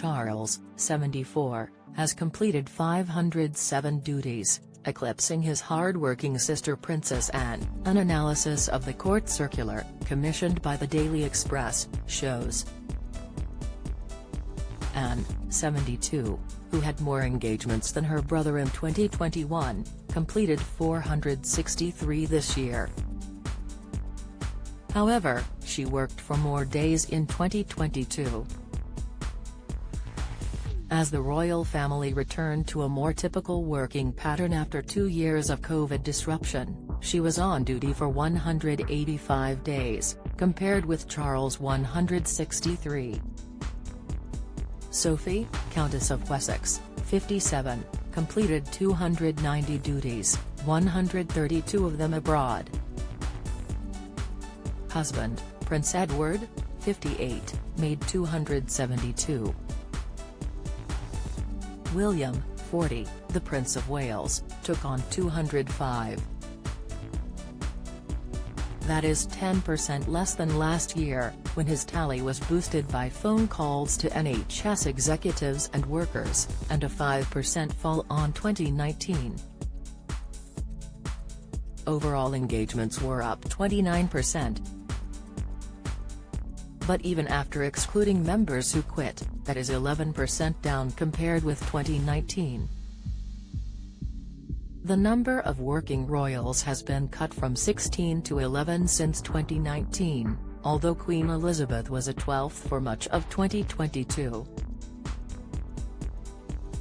Charles, 74, has completed 507 duties, eclipsing his hard-working sister Princess Anne. An analysis of the court circular, commissioned by the Daily Express, shows Anne, 72, who had more engagements than her brother in 2021, completed 463 this year. However, she worked for more days in 2022. As the royal family returned to a more typical working pattern after 2 years of COVID disruption, she was on duty for 185 days, compared with Charles' 163. Sophie, Countess of Wessex, 57, completed 290 duties, 132 of them abroad. Husband, Prince Edward, 58, made 272. William, 40, the Prince of Wales, took on 205. That is 10% less than last year, when his tally was boosted by phone calls to NHS executives and workers, and a 5% fall on 2019. Overall engagements were up 29%. But even after excluding members who quit, that is 11% down compared with 2019. The number of working royals has been cut from 16 to 11 since 2019, although Queen Elizabeth was a 12th for much of 2022.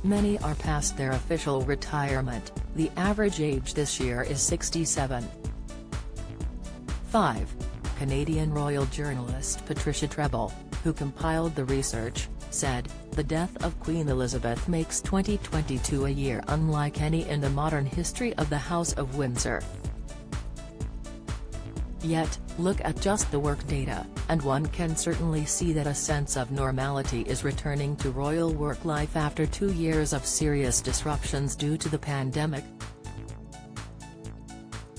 Many are past their official retirement, the average age this year is 67. 5. Canadian royal journalist Patricia Treble, who compiled the research, said, "The death of Queen Elizabeth makes 2022 a year unlike any in the modern history of the House of Windsor." Yet, look at just the work data, and one can certainly see that a sense of normality is returning to royal work life after 2 years of serious disruptions due to the pandemic.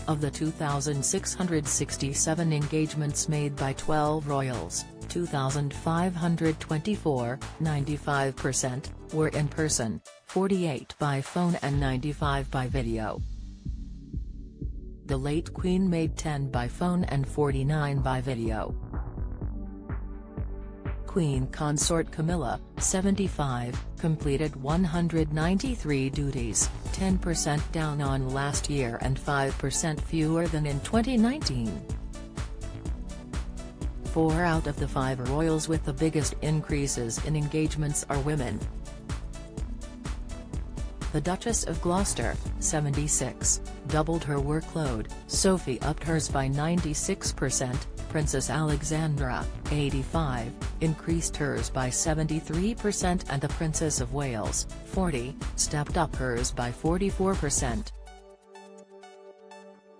Of the 2,667 engagements made by 12 royals, 2,524, 95%, were in person, 48 by phone and 95 by video. The late Queen made 10 by phone and 49 by video. Queen Consort Camilla, 75, completed 193 duties, 10% down on last year and 5% fewer than in 2019. 4 out of the 5 royals with the biggest increases in engagements are women. The Duchess of Gloucester, 76, doubled her workload, Sophie upped hers by 96%, Princess Alexandra, 85, increased hers by 73% and the Princess of Wales, 40, stepped up hers by 44%.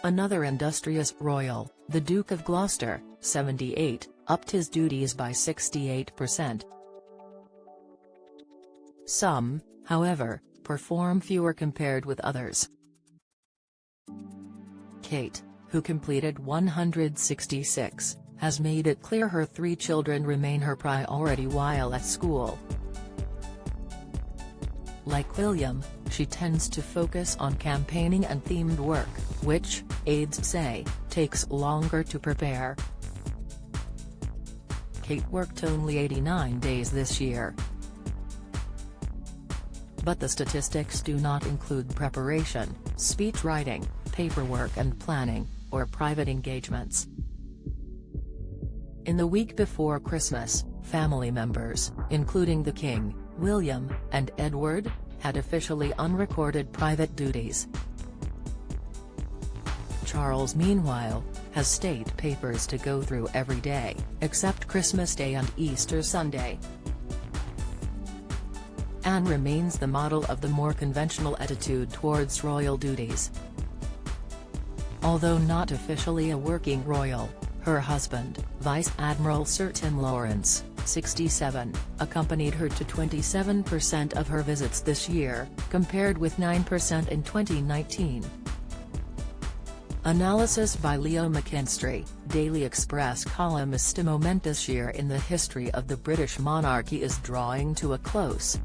Another industrious royal, the Duke of Gloucester, 78, upped his duties by 68%. Some, however, perform fewer compared with others. Kate, who completed 166, has made it clear her 3 children remain her priority while at school. Like William, she tends to focus on campaigning and themed work, which, aides say, takes longer to prepare. Kate worked only 89 days this year. But the statistics do not include preparation, speech writing, paperwork and planning, or private engagements. In the week before Christmas, family members, including the King, William, and Edward, had officially unrecorded private duties. Charles meanwhile, has state papers to go through every day, except Christmas Day and Easter Sunday. Anne remains the model of the more conventional attitude towards royal duties. Although not officially a working royal, her husband, Vice Admiral Sir Tim Lawrence, 67, accompanied her to 27% of her visits this year, compared with 9% in 2019. Analysis by Leo McKinstry, Daily Express columnist. A momentous year in the history of the British monarchy is drawing to a close.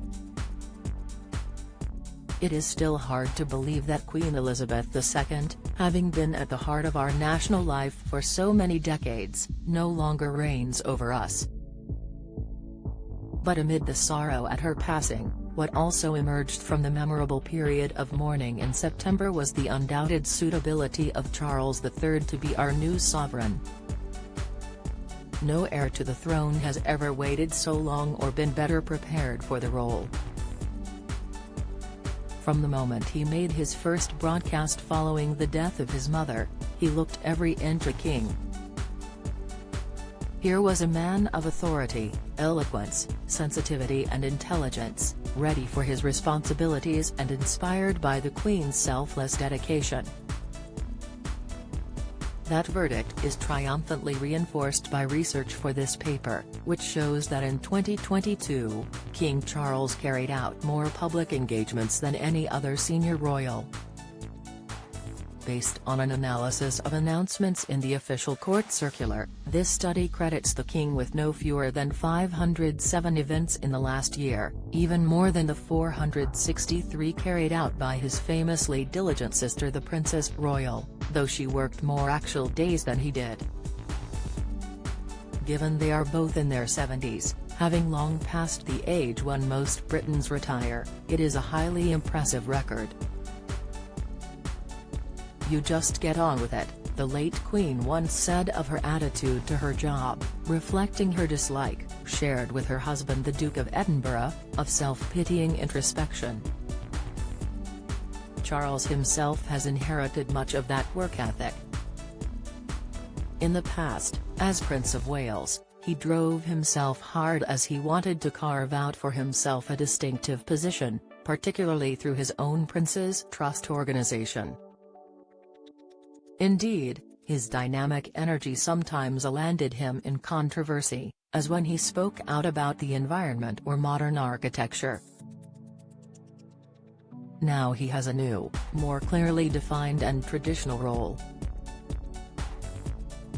It is still hard to believe that Queen Elizabeth II, having been at the heart of our national life for so many decades, no longer reigns over us. But amid the sorrow at her passing, what also emerged from the memorable period of mourning in September was the undoubted suitability of Charles III to be our new sovereign. No heir to the throne has ever waited so long or been better prepared for the role. From the moment he made his first broadcast following the death of his mother, he looked every inch a king. Here was a man of authority, eloquence, sensitivity and intelligence, ready for his responsibilities and inspired by the Queen's selfless dedication. That verdict is triumphantly reinforced by research for this paper, which shows that in 2022, King Charles carried out more public engagements than any other senior royal. Based on an analysis of announcements in the official court circular, this study credits the king with no fewer than 507 events in the last year, even more than the 463 carried out by his famously diligent sister the Princess Royal, though she worked more actual days than he did. Given they are both in their 70s, having long passed the age when most Britons retire, it is a highly impressive record. "You just get on with it," the late Queen once said of her attitude to her job, reflecting her dislike, shared with her husband the Duke of Edinburgh, of self-pitying introspection. Charles himself has inherited much of that work ethic. In the past, as Prince of Wales, he drove himself hard as he wanted to carve out for himself a distinctive position, particularly through his own Prince's Trust organization. Indeed, his dynamic energy sometimes landed him in controversy, as when he spoke out about the environment or modern architecture. Now he has a new, more clearly defined and traditional role.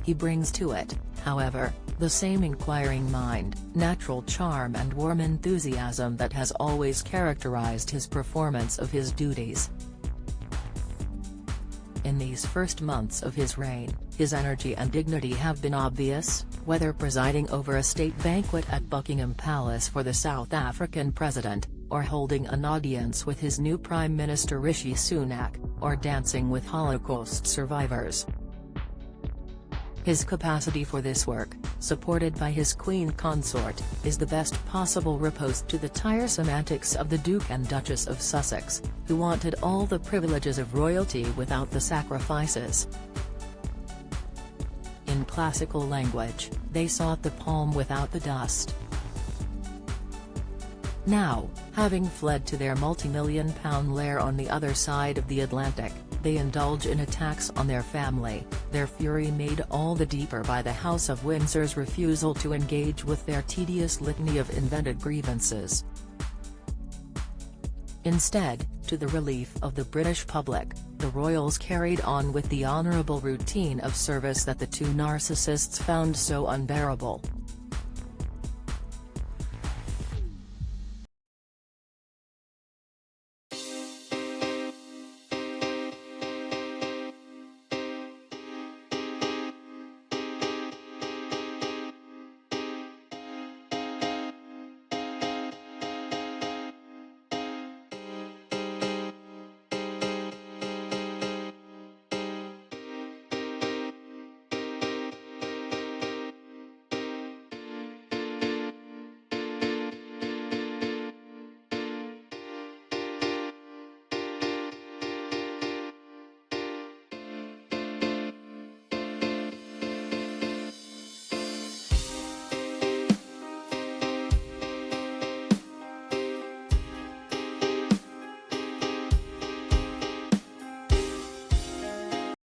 He brings to it, however, the same inquiring mind, natural charm and warm enthusiasm that has always characterized his performance of his duties. In these first months of his reign, his energy and dignity have been obvious, whether presiding over a state banquet at Buckingham Palace for the South African president, or holding an audience with his new Prime Minister Rishi Sunak, or dancing with Holocaust survivors. His capacity for this work, supported by his Queen consort, is the best possible riposte to the tiresome antics of the Duke and Duchess of Sussex, who wanted all the privileges of royalty without the sacrifices. In classical language, they sought the palm without the dust. Now, having fled to their multi-million-pound lair on the other side of the Atlantic, they indulge in attacks on their family, their fury made all the deeper by the House of Windsor's refusal to engage with their tedious litany of invented grievances. Instead, to the relief of the British public, the royals carried on with the honourable routine of service that the two narcissists found so unbearable.